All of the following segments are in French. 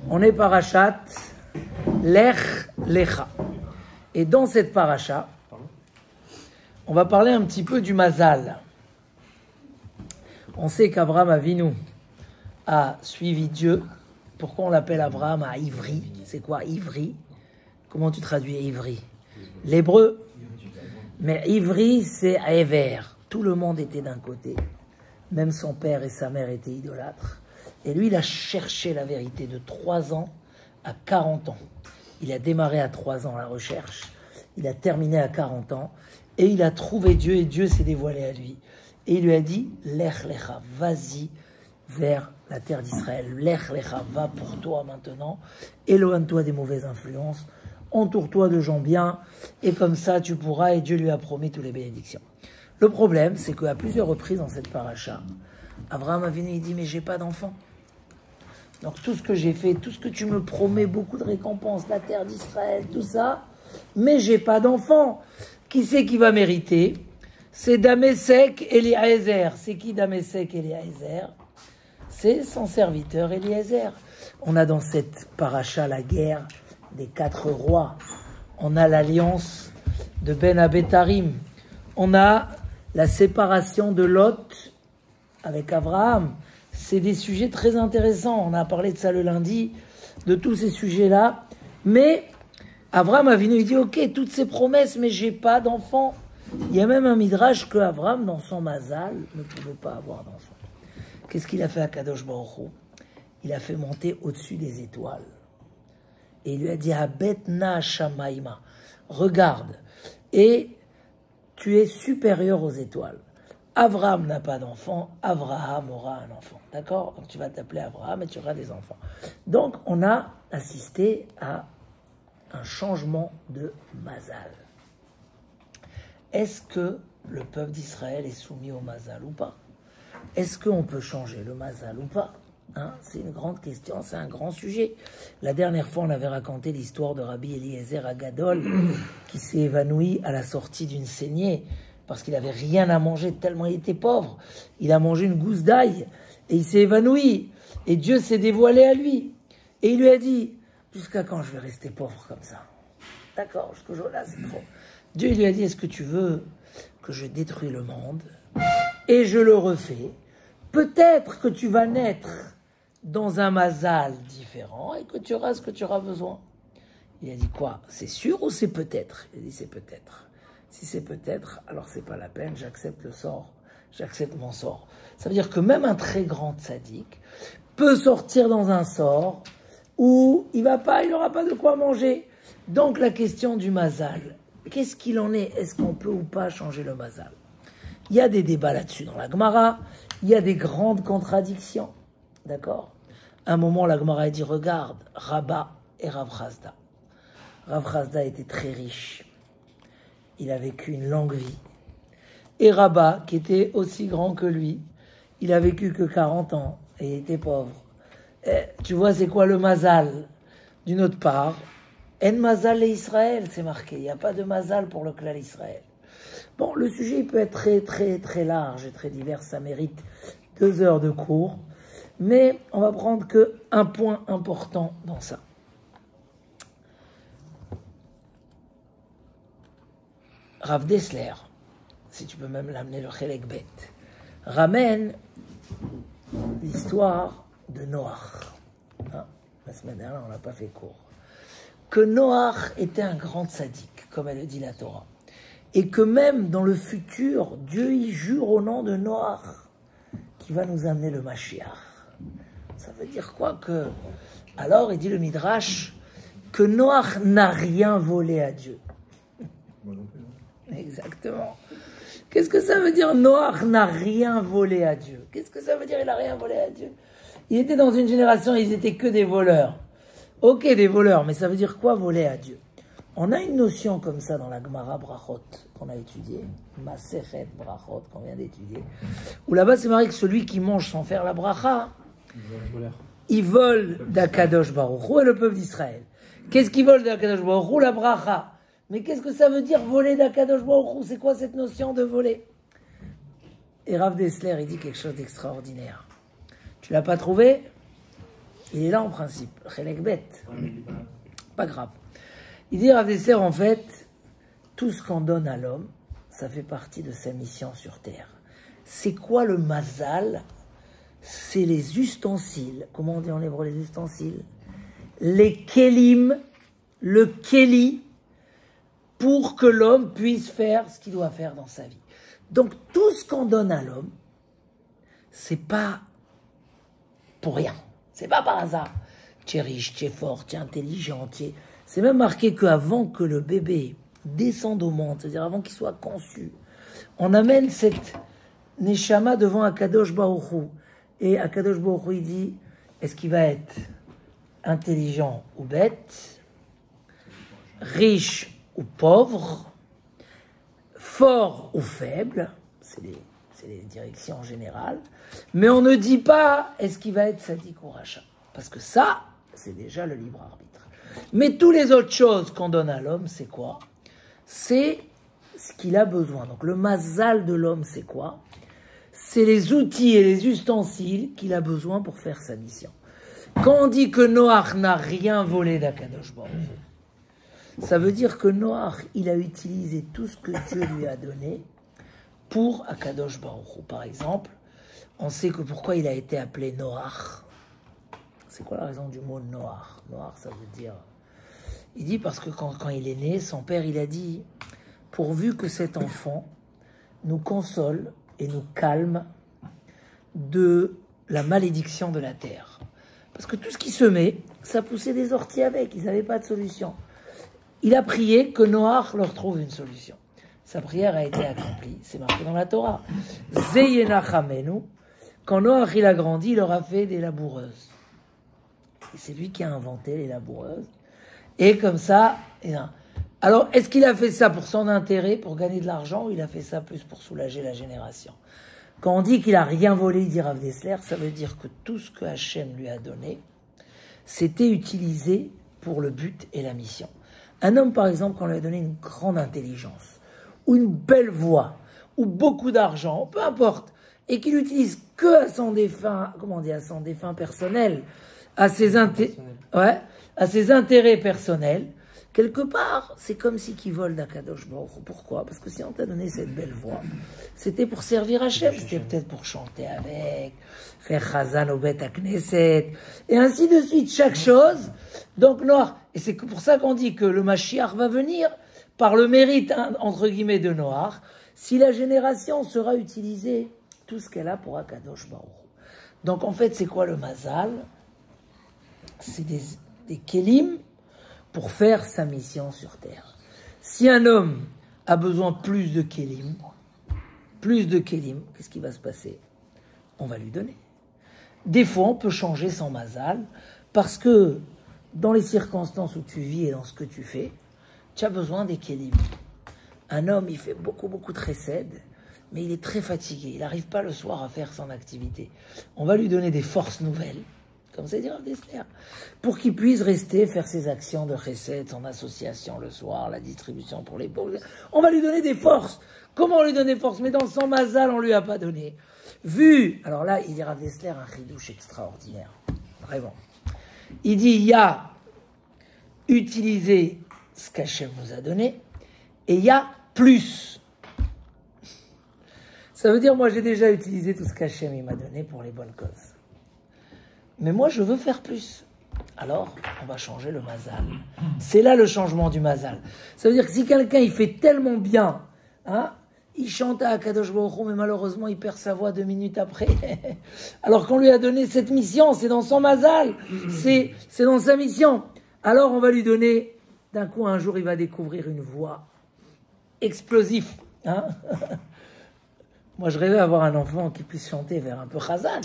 On est parachat Lech Lecha. Et dans cette paracha, on va parler un petit peu du Mazal. On sait qu'Abraham Avinu a suivi Dieu. Pourquoi on l'appelle Abraham à Ivri? C'est quoi Ivri? Comment tu traduis Ivri? L'hébreu. Mais Ivri, c'est Ever. Tout le monde était d'un côté. Même son père et sa mère étaient idolâtres. Et lui, il a cherché la vérité de 3 ans à 40 ans. Il a démarré à 3 ans la recherche. Il a terminé à 40 ans. Et il a trouvé Dieu et Dieu s'est dévoilé à lui. Et il lui a dit, Lech Lecha, vas-y vers la terre d'Israël. Lech Lecha, va pour toi maintenant. Éloigne-toi des mauvaises influences. Entoure-toi de gens bien. Et comme ça, tu pourras. Et Dieu lui a promis toutes les bénédictions. Le problème, c'est qu'à plusieurs reprises dans cette paracha, Abraham Avinu, il dit, mais j'ai pas d'enfant. Donc tout ce que j'ai fait, tout ce que tu me promets, beaucoup de récompenses, la terre d'Israël, tout ça, mais j'ai pas d'enfant. Qui c'est qui va mériter? C'est Damések Eliezer. C'est qui Damések Eliezer? C'est son serviteur Eliezer. On a dans cette paracha la guerre des 4 rois. On a l'alliance de Ben Abetarim. On a la séparation de Lot avec Abraham. C'est des sujets très intéressants. On a parlé de ça le lundi, de tous ces sujets-là. Mais Abraham Avinu, il dit, ok, toutes ces promesses, mais j'ai pas d'enfant. Il y a même un midrash que Abraham, dans son mazal, ne pouvait pas avoir d'enfant. Qu'est-ce qu'il a fait à Kadosh Baruch Hu? Il a fait monter au-dessus des étoiles. Et il lui a dit, Habetna Shamaima, regarde, et tu es supérieur aux étoiles. Abraham n'a pas d'enfant, Abraham aura un enfant. D'accord? Donc tu vas t'appeler Abraham et tu auras des enfants. Donc on a assisté à un changement de mazal. Est-ce que le peuple d'Israël est soumis au mazal ou pas? Est-ce qu'on peut changer le mazal ou pas? C'est une grande question, c'est un grand sujet. La dernière fois, on avait raconté l'histoire de Rabbi Eliezer Agadol qui s'est évanoui à la sortie d'une saignée parce qu'il n'avait rien à manger tellement il était pauvre. Il a mangé une gousse d'ail et il s'est évanoui. Et Dieu s'est dévoilé à lui. Et il lui a dit, jusqu'à quand je vais rester pauvre comme ça? D'accord, jusqu'au jour là, c'est trop. Dieu lui a dit, est-ce que tu veux que je détruise le monde et je le refais? Peut-être que tu vas naître dans un mazal différent et que tu auras ce que tu auras besoin. Il a dit quoi? C'est sûr ou c'est peut-être? Il a dit c'est peut-être. Si c'est peut-être, alors c'est pas la peine, j'accepte le sort, j'accepte mon sort. Ça veut dire que même un très grand tzaddik peut sortir dans un sort où il n'aura pas de quoi manger. Donc la question du mazal, qu'est-ce qu'il en est? Est-ce qu'on peut ou pas changer le mazal? Il y a des débats là-dessus dans la Gemara, il y a des grandes contradictions, d'accord? À un moment, la Gemara a dit, regarde, Rabba et Rav Chazda. Rav Chazda était très riche. Il a vécu une longue vie. Et Rabba, qui était aussi grand que lui, il a vécu que 40 ans et il était pauvre. Et, tu vois, c'est quoi le mazal? D'une autre part, En mazal et Israël, c'est marqué. Il n'y a pas de mazal pour le clan Israël. Bon, le sujet il peut être très, très, très large et très divers. Ça mérite 2 heures de cours. Mais on va prendre qu'un point important dans ça. Rav Dessler, si tu peux même l'amener le Chelek Bet, ramène l'histoire de Noach. La semaine dernière, on n'a pas fait court. Que Noach était un grand sadique, comme elle le dit la Torah. Et que même dans le futur, Dieu y jure au nom de Noach qui va nous amener le Mashiach. Ça veut dire quoi que... Alors, il dit le Midrash, que Noach n'a rien volé à Dieu. Exactement. Qu'est-ce que ça veut dire Noach n'a rien volé à Dieu? Qu'est-ce que ça veut dire il n'a rien volé à Dieu? Il était dans une génération, ils étaient que des voleurs. Ok, des voleurs, mais ça veut dire quoi voler à Dieu? On a une notion comme ça dans la Gemara Brachot qu'on a étudiée, Masechet Brachot qu'on vient d'étudier, où là-bas c'est marqué que celui qui mange sans faire la bracha, il vole d'Akadosh Baruch Hu et le peuple d'Israël. Qu'est-ce qu'il vole d'Akadosh Baruch Hu? La bracha. Mais qu'est-ce que ça veut dire voler d'Akadosh Baruch Hu? C'est quoi cette notion de voler? Et Rav Dessler, il dit quelque chose d'extraordinaire. Tu l'as pas trouvé? Il est là en principe. Chelek bet. Pas grave. Il dit Rav Dessler, en fait, tout ce qu'on donne à l'homme, ça fait partie de sa mission sur Terre. C'est quoi le mazal? C'est les ustensiles. Comment on dit en hébreu les ustensiles? Les kelim, le keli, pour que l'homme puisse faire ce qu'il doit faire dans sa vie. Donc tout ce qu'on donne à l'homme, c'est pas pour rien. C'est pas par hasard. Tu es riche, tu es fort, tu es intelligent, c'est même marqué qu'avant que le bébé descende au monde, c'est-à-dire avant qu'il soit conçu, on amène cette neshama devant Akadosh Baruch Hu. Et Akadosh Baruch Hu, il dit, est-ce qu'il va être intelligent ou bête, riche ou pauvre, fort ou faible, c'est les directions générales, mais on ne dit pas est-ce qu'il va être sadique ou rachat, parce que ça, c'est déjà le libre arbitre. Mais tous les autres choses qu'on donne à l'homme, c'est quoi? C'est ce qu'il a besoin. Donc le mazal de l'homme, c'est quoi? C'est les outils et les ustensiles qu'il a besoin pour faire sa mission. Quand on dit que Noach n'a rien volé d'Akadosh Baruch Hu, ça veut dire que Noach, il a utilisé tout ce que Dieu lui a donné pour Akadosh Baruch Hu. Par exemple, on sait que pourquoi il a été appelé Noach. C'est quoi la raison du mot Noach? Noach, ça veut dire... Il dit parce que quand il est né, son père, il a dit, pourvu que cet enfant nous console et nous calme de la malédiction de la terre. Parce que tout ce qui semait, ça poussait des orties avec, ils n'avaient pas de solution. Il a prié que Noach leur trouve une solution. Sa prière a été accomplie, c'est marqué dans la Torah. Zeyenachamenu, quand Noach il a grandi, il leur a fait des laboureuses. Et c'est lui qui a inventé les laboureuses. Et comme ça, alors est-ce qu'il a fait ça pour son intérêt, pour gagner de l'argent, ou il a fait ça plus pour soulager la génération? Quand on dit qu'il n'a rien volé, dit Rav Dessler, ça veut dire que tout ce que Hachem lui a donné, c'était utilisé pour le but et la mission. Un homme, par exemple, quand on lui a donné une grande intelligence, ou une belle voix, ou beaucoup d'argent, peu importe, et qu'il l'utilise que à son défunt, comment on dit, à son défunt personnel, à ses intérêts personnels, quelque part, c'est comme si qui vole d'Akadosh Baruch Hu. Pourquoi? Parce que si on t'a donné cette belle voix, c'était pour servir Hachem, c'était peut-être pour chanter avec, faire Chazan au Bet Knesset, et ainsi de suite, chaque chose. Donc, Noach, et c'est pour ça qu'on dit que le Mashiach va venir par le mérite, entre guillemets, de Noach, si la génération sera utilisée, tout ce qu'elle a pour Akadosh Baruch Hu. Donc, en fait, c'est quoi le Mazal? C'est des kelim pour faire sa mission sur Terre. Si un homme a besoin plus de kelim, qu'est-ce qui va se passer? On va lui donner. Des fois, on peut changer son mazal, parce que dans les circonstances où tu vis et dans ce que tu fais, tu as besoin des kelim. Un homme, il fait beaucoup de chesed, mais il est très fatigué. Il n'arrive pas le soir à faire son activité. On va lui donner des forces nouvelles, comme c'est dit Rav Dessler, pour qu'il puisse rester, faire ses actions de chesed, son association le soir, la distribution pour les pauvres. On va lui donner des forces. Comment on lui donne des forces? Mais dans son mazal, on ne lui a pas donné. Alors là, il dit Rav Dessler un chidouche extraordinaire. Vraiment. Il dit, il y a utiliser ce qu'Hachem nous a donné, et il y a plus. Ça veut dire, moi, j'ai déjà utilisé tout ce qu'Hachem m'a donné pour les bonnes causes. Mais moi, je veux faire plus. Alors, on va changer le mazal. C'est là le changement du mazal. Ça veut dire que si quelqu'un, il fait tellement bien, il chante à Akadosh Baruch Hu, mais malheureusement, il perd sa voix 2 minutes après. Alors qu'on lui a donné cette mission, c'est dans son mazal, c'est dans sa mission. Alors, on va lui donner, d'un coup, un jour, il va découvrir une voix explosive. Moi, je rêvais d'avoir un enfant qui puisse chanter vers un peu Chazan.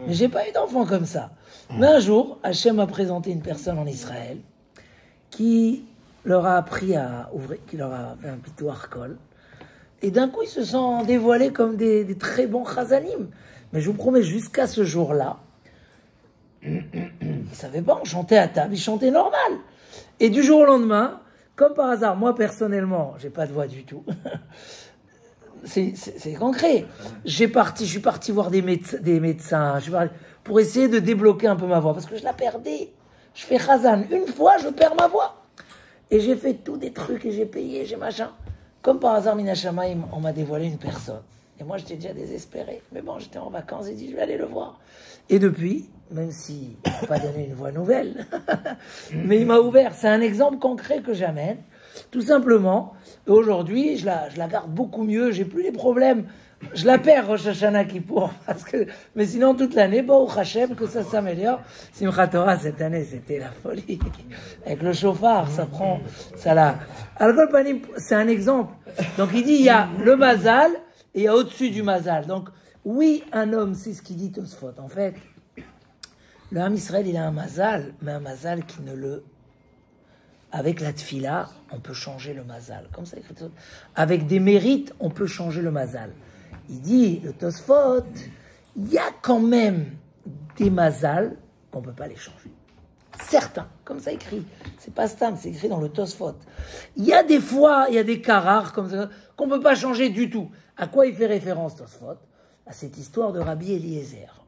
Mais j'ai pas eu d'enfant comme ça. Mais un jour, Hachem m'a présenté une personne en Israël qui leur a appris à ouvrir, qui leur a fait un pitoir kol. Et d'un coup, ils se sont dévoilés comme des très bons Chazanim. Mais je vous promets, jusqu'à ce jour-là, ils ne savaient pas, on chantait à table, ils chantaient normal. Et du jour au lendemain, comme par hasard, moi personnellement, j'ai pas de voix du tout. C'est concret. Je suis parti voir des médecins. pour essayer de débloquer un peu ma voix, parce que je la perdais. Je fais Chazan, une fois, je perds ma voix. Et j'ai fait tous des trucs, et j'ai payé, j'ai machin. Comme par hasard, Minashamaim, on m'a dévoilé une personne. Et moi, j'étais déjà désespéré. Mais bon, j'étais en vacances, j'ai dit, je vais aller le voir. Et depuis, même s'il m'a pas donné une voix nouvelle, mais il m'a ouvert. C'est un exemple concret que j'amène. Tout simplement, aujourd'hui, je la garde beaucoup mieux, j'ai plus les problèmes. Je la perds, Rosh Hashanah Kippour, mais sinon, toute l'année, bon, Hachem, que ça s'améliore. Simchat Torah, cette année, c'était la folie. Avec le chauffard, ça prend, ça là. Al-Kol Panim, c'est un exemple. Donc, il dit, il y a le Mazal, et il y a au-dessus du Mazal. Donc, oui, un homme, c'est ce qu'il dit Tosfot. En fait, le Ham Israël, il a un Mazal, mais un Mazal qui ne le... Avec la Tfila, on peut changer le Mazal. Comme ça, avec des mérites, on peut changer le Mazal. Il dit, le Tosfot, il y a quand même des Mazal qu'on ne peut pas les changer. Certains, comme ça écrit. C'est pas Stam, c'est écrit dans le Tosfot. Il y a des fois, il y a des cas rares comme ça, qu'on ne peut pas changer du tout. À quoi il fait référence, Tosfot? À cette histoire de Rabbi Eliezer.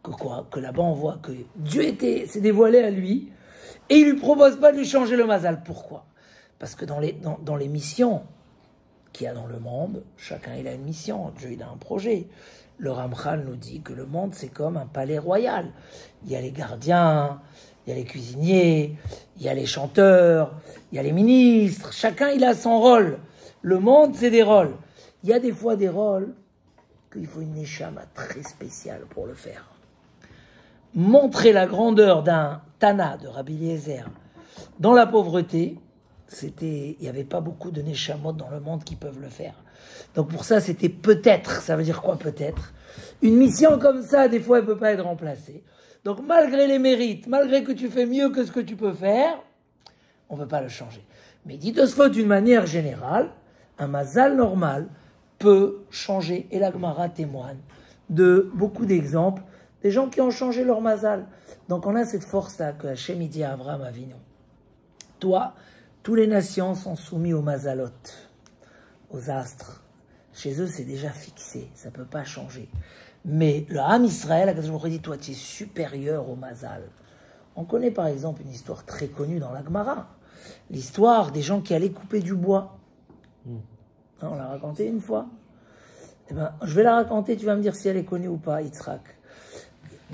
Que quoi? Que là-bas on voit que Dieu s'est dévoilé à lui et il lui propose pas de lui changer le Mazal. Pourquoi? Parce que dans les missions qu'il y a dans le monde, chacun il a une mission, Dieu il a un projet. Le Ramchal nous dit que le monde c'est comme un palais royal. Il y a les gardiens, il y a les cuisiniers, il y a les chanteurs, il y a les ministres, chacun il a son rôle. Le monde c'est des rôles. Il y a des fois des rôles qu'il faut une neshama très spéciale pour le faire. Montrer la grandeur d'un Tana de Rabbi Eliezer dans la pauvreté, il n'y avait pas beaucoup de neshamot dans le monde qui peuvent le faire. Donc pour ça, c'était peut-être, ça veut dire quoi peut-être? Une mission comme ça, des fois, elle ne peut pas être remplacée. Donc malgré les mérites, malgré que tu fais mieux que ce que tu peux faire, on ne peut pas le changer. Mais dit Tosfot d'une manière générale, un mazal normal peut changer. Et la Gemara témoigne de beaucoup d'exemples, des gens qui ont changé leur mazal. Donc on a cette force-là que Hachem dit à Abraham Avinu. Toi, tous les nations sont soumis aux mazalot, aux astres. Chez eux, c'est déjà fixé, ça ne peut pas changer. Mais le Ham Israël, je vous dit, toi, tu es supérieur au mazal. On connaît par exemple une histoire très connue dans la Gemara. L'histoire des gens qui allaient couper du bois. On l'a raconté une fois. Eh ben, je vais la raconter, tu vas me dire si elle est connue ou pas, Yitzhak.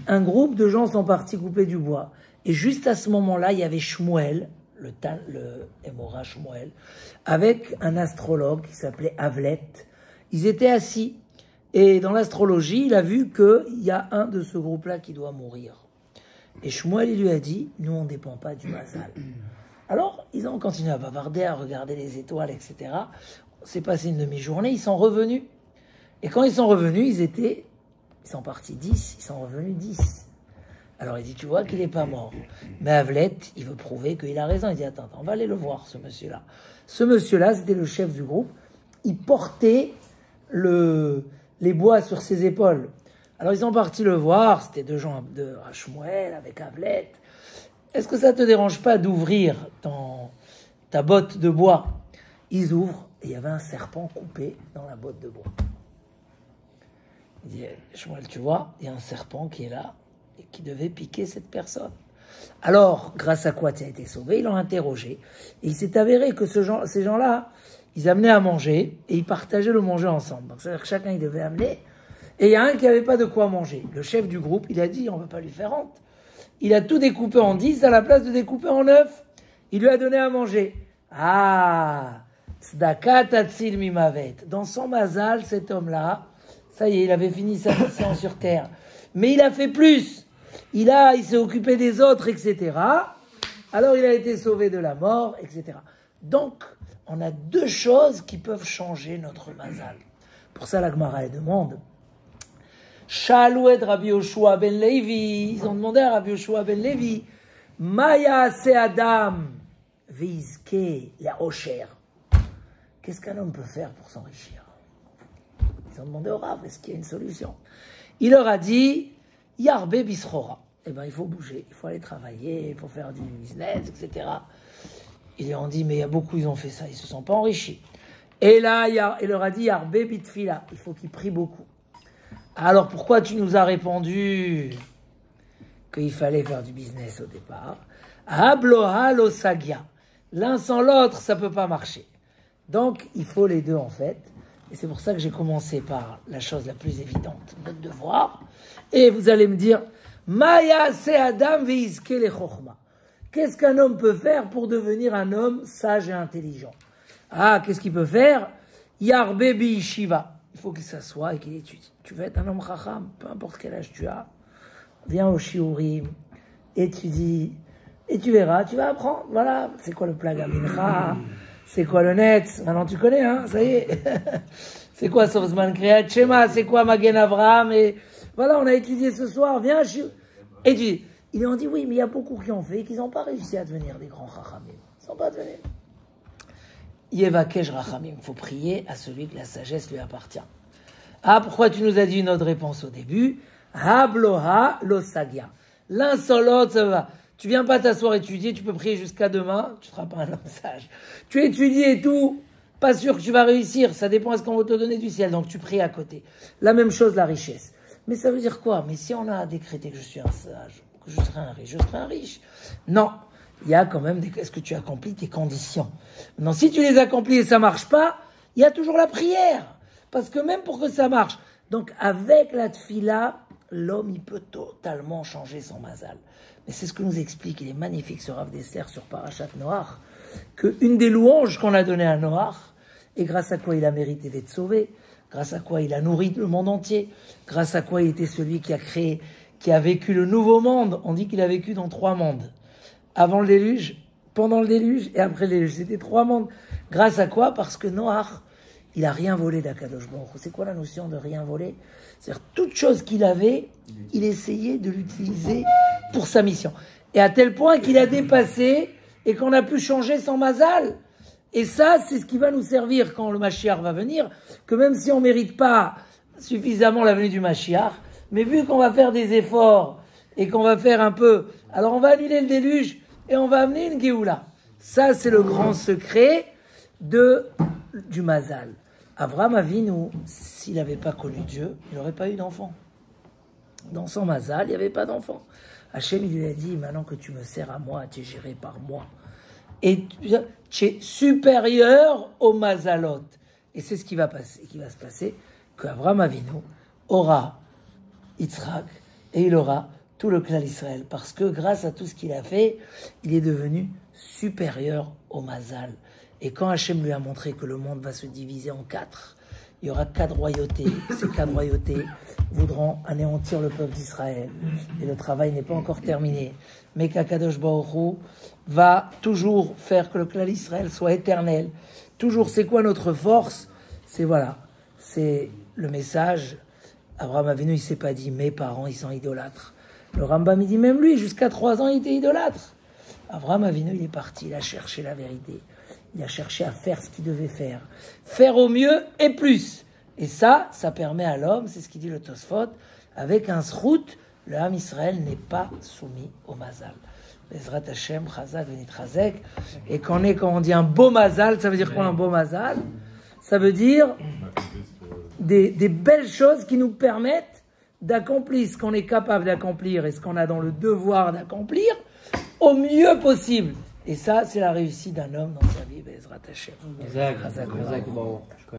Un groupe de gens sont partis couper du bois. Et juste à ce moment-là, il y avait Shmuel, le Émora Shmuel, avec un astrologue qui s'appelait Avlet. Ils étaient assis. Et dans l'astrologie, il a vu qu'il y a un de ce groupe-là qui doit mourir. Et Shmuel, il lui a dit, nous, on ne dépend pas du mazal. Alors, ils ont continué à bavarder, à regarder les étoiles, etc. C'est passé une demi-journée, ils sont revenus. Et quand ils sont revenus, ils sont partis 10, ils sont revenus 10. Alors il dit, tu vois qu'il n'est pas mort. Mais Avlet, il veut prouver qu'il a raison. Il dit, attends, on va aller le voir, ce monsieur-là. Ce monsieur-là, c'était le chef du groupe. Il portait les bois sur ses épaules. Alors ils sont partis le voir, c'était deux gens de Shmuel avec Avlet. Est-ce que ça ne te dérange pas d'ouvrir ta botte de bois? Ils ouvrent et il y avait un serpent coupé dans la botte de bois. Il dit, Shmuel, tu vois, il y a un serpent qui est là et qui devait piquer cette personne. Alors, grâce à quoi tu as été sauvé? Ils l'ont interrogé. Et il s'est avéré que ces gens-là, ils amenaient à manger et ils partageaient le manger ensemble. Donc, c'est-à-dire que chacun, il devait amener. Et il y a un qui n'avait pas de quoi manger. Le chef du groupe, il a dit, on ne va pas lui faire honte. Il a tout découpé en 10 à la place de découper en 9. Il lui a donné à manger. Ah, tzedaka tatzil mimavet. Dans son mazal, cet homme-là, ça y est, il avait fini sa mission sur terre. Mais il a fait plus. Il s'est occupé des autres, etc. Alors il a été sauvé de la mort, etc. Donc, on a deux choses qui peuvent changer notre mazal. Pour ça, la Gemara demande. Shalouet Rabbi Yoshua ben Levi. Ils ont demandé à Rabbi Yoshua ben Levi. Maya se Adam veizke la osher. Qu'est-ce qu'un homme peut faire pour s'enrichir? Ils ont demandé au Rav, est-ce qu'il y a une solution? Il leur a dit, Yarbe Bisrora. Eh bien, il faut bouger, il faut aller travailler, il faut faire du business, etc. Ils leur ont dit, mais il y a beaucoup, ils ont fait ça, ils ne se sont pas enrichis. Et là, il leur a dit, Yarbe Bitfila. Il faut qu'ils prient beaucoup. Alors pourquoi tu nous as répondu qu'il fallait faire du business au départ? Habloha lo sagia. L'un sans l'autre, ça peut pas marcher. Donc, il faut les deux en fait. Et c'est pour ça que j'ai commencé par la chose la plus évidente, notre devoir. Et vous allez me dire, Maya se Adam veizke le chokhma. Qu'est-ce qu'un homme peut faire pour devenir un homme sage et intelligent? Ah, qu'est-ce qu'il peut faire? Yarbe bi shiva. Il faut qu'il s'assoie et qu'il étudie. Tu veux être un homme chacham, peu importe quel âge tu as. Viens au shiurim, étudie, et tu verras, tu vas apprendre. Voilà, c'est quoi le plaga mincha, c'est quoi le netz. Maintenant tu connais, hein, ça y est. C'est quoi Sofzman Kriyat Shema, c'est quoi Magen Avraham, et voilà, on a étudié ce soir, viens, étudie. Ils lui ont dit oui, mais il y a beaucoup qui ont fait et qui n'ont pas réussi à devenir des grands chachamim. Ils ne sont pas devenus. Yevakesh rachamim, il faut prier à celui que la sagesse lui appartient. Ah, pourquoi tu nous as dit une autre réponse au début? Habloha lo sagia. L'un sans l'autre, ça va. Tu viens pas t'asseoir étudier, tu peux prier jusqu'à demain, tu ne seras pas un homme sage. Tu étudies et tout, pas sûr que tu vas réussir, ça dépend de ce qu'on va te donner du ciel, donc tu pries à côté. La même chose, la richesse. Mais ça veut dire quoi? Mais si on a décrété que je suis un sage, que je serai un riche, je serai un riche. Non, il y a quand même est-ce que tu accomplis tes conditions? Non, si tu les accomplis et ça marche pas, il y a toujours la prière. Parce que même pour que ça marche, donc avec la tfila, l'homme, il peut totalement changer son mazal. Mais c'est ce que nous explique, il est magnifique ce Rav Dessler sur Parashat Noach, qu'une des louanges qu'on a données à Noach, et grâce à quoi il a mérité d'être sauvé, grâce à quoi il a nourri le monde entier, grâce à quoi il était celui qui a créé, qui a vécu le nouveau monde. On dit qu'il a vécu dans 3 mondes. Avant le déluge, pendant le déluge et après le déluge. C'était 3 mondes. Grâce à quoi? Parce que Noach, il a rien volé d'Akadosh Baruch Hu. C'est quoi la notion de rien voler? C'est-à-dire toute chose qu'il avait, il essayait de l'utiliser pour sa mission. Et à tel point qu'il a dépassé et qu'on a pu changer son mazal. Et ça, c'est ce qui va nous servir quand le Mashiach va venir, que même si on ne mérite pas suffisamment la venue du Mashiach, mais vu qu'on va faire des efforts et qu'on va faire un peu, alors on va annuler le déluge et on va amener une Géoula. Ça, c'est le grand secret du mazal. Avraham Avinu, s'il n'avait pas connu Dieu, il n'aurait pas eu d'enfant. Dans son mazal, il n'y avait pas d'enfant. Hachem, il lui a dit, maintenant que tu me sers à moi, tu es géré par moi. Et tu es supérieur au mazalot. Et c'est ce qui va se passer, qu'Avraham Avinu aura Yitzhak et il aura tout le clan d'Israël. Parce que grâce à tout ce qu'il a fait, il est devenu supérieur au mazal. Et quand Hachem lui a montré que le monde va se diviser en 4, il y aura 4 royautés. Ces 4 royautés voudront anéantir le peuple d'Israël. Et le travail n'est pas encore terminé. Mais qu'Akadosh Baruch Hu va toujours faire que le clan d'Israël soit éternel. Toujours, c'est quoi notre force? C'est le message. Abraham Avinu, il ne s'est pas dit, mes parents, ils sont idolâtres. Le Rambam, il dit, même lui, jusqu'à 3 ans, il était idolâtre. Abraham Avinu, il est parti, il a cherché la vérité. Il a cherché à faire ce qu'il devait faire. Faire au mieux et plus. Et ça permet à l'homme, c'est ce qu'il dit le Tosfot, avec un zrout, le Ham Israël n'est pas soumis au mazal. Bezrat Hashem, Chazak, Venit Chazek. Et quand on dit un beau mazal, ça veut dire quoi un beau mazal? Ça veut dire des belles choses qui nous permettent d'accomplir ce qu'on est capable d'accomplir et ce qu'on a dans le devoir d'accomplir au mieux possible. Et ça, c'est la réussite d'un homme dans sa vie, Bezrat Hashem.